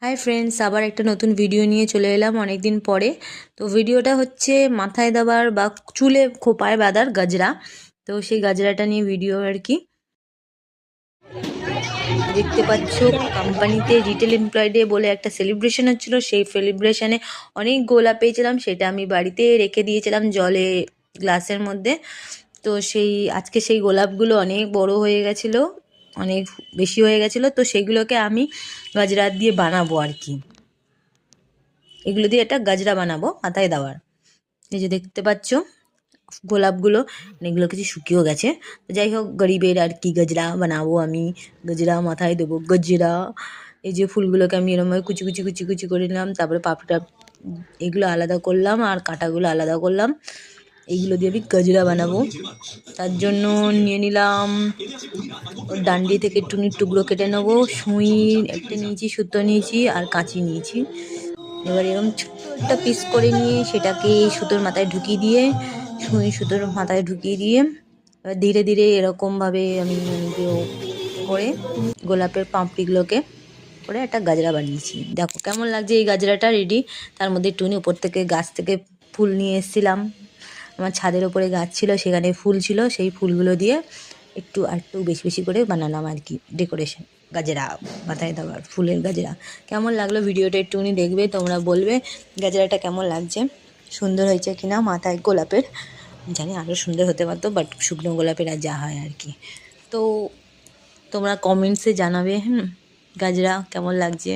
Hi friends, আবার একটা নতুন ভিডিও নিয়ে চলে এলাম অনেক দিন পরে। তো ভিডিওটা হচ্ছে মাথায় দেওয়ার বা চুলে খোপায় বাঁধার গাজরা। তো সেই গাজরাটা নিয়ে ভিডিও আর কি। দেখতে পাচ্ছ কোম্পানিতে রিটেল এমপ্লয় ডে বলে একটা সেলিব্রেশন হচ্ছিল। সেই সেলিব্রেশনে অনেক গোলাপ পেয়েছিলাম, সেটা আমি বাড়িতে রেখে দিয়েছিলাম জলে গ্লাসের মধ্যে। তো আজকে সেই গোলাপগুলো অনেক বড় হয়ে গেছিলো, অনেক বেশি হয়ে গেছিলো। তো সেইগুলোকে আমি গাজরা দিয়ে বানাবো আর কি। এগুলো দিয়ে একটা গাজরা বানাবো মাথায় দেওয়ার। এই যে দেখতে পাচ্ছ গোলাপগুলো, এগুলো কিছু শুকিয়েও গেছে। তো যাই হোক, গরিবের আর কি গাজরা বানাবো আমি। গাজরা মাথায় দেবো গাজরা। এই যে ফুলগুলোকে আমি এরমভাবে কুচি কুচি কুচি কুচি করে নিলাম, তারপরে পাপড়িটা এগুলো আলাদা করলাম আর কাঁটাগুলো আলাদা করলাম। এইগুলো দিয়ে আমি গাজরা বানাবো। তার জন্য নিয়ে নিলাম ডান্ডি থেকে টুনির টুকরো কেটে নেবো, সুই একটা নিয়েছি, সুতো নিয়েছি আর কাঁচি নিয়েছি। এবার এরকম ছোট্ট একটা পিস করে নিয়ে সেটাকে সুতোর মাথায় ঢুকিয়ে দিয়ে, সুতোর মাথায় ঢুকিয়ে দিয়ে এবার ধীরে ধীরে এরকমভাবে আমি করে গোলাপের পাপড়িগুলোকে করে একটা গাজরা বানিয়েছি। দেখো কেমন লাগছে এই গাজরাটা রেডি। তার মধ্যে টুনি উপর থেকে গাছ থেকে ফুল নিয়ে এসেছিলাম, আমার ছাদের ওপরে গাছ ছিল, সেখানে ফুল ছিল, সেই ফুলগুলো দিয়ে একটু বেশি বেশি করে বানালাম আর কি ডেকোরেশন। গাজরা মাথায় দেওয়ার ফুলের গাজরা। কেমন লাগলো ভিডিওটা একটুখানি দেখবে, তোমরা বলবে গাজরাটা কেমন লাগছে, সুন্দর হয়েছে কিনা। মাথায় গোলাপের, জানি আরও সুন্দর হতে পারতো, বাট শুকনো গোলাপের আর যা হয় আর কি। তো তোমরা কমেন্টসে জানাবে গাজরা কেমন লাগছে।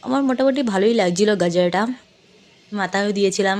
আমার মোটামুটি ভালোই লাগছিলো গাজরাটা, মাথায়ও দিয়েছিলাম।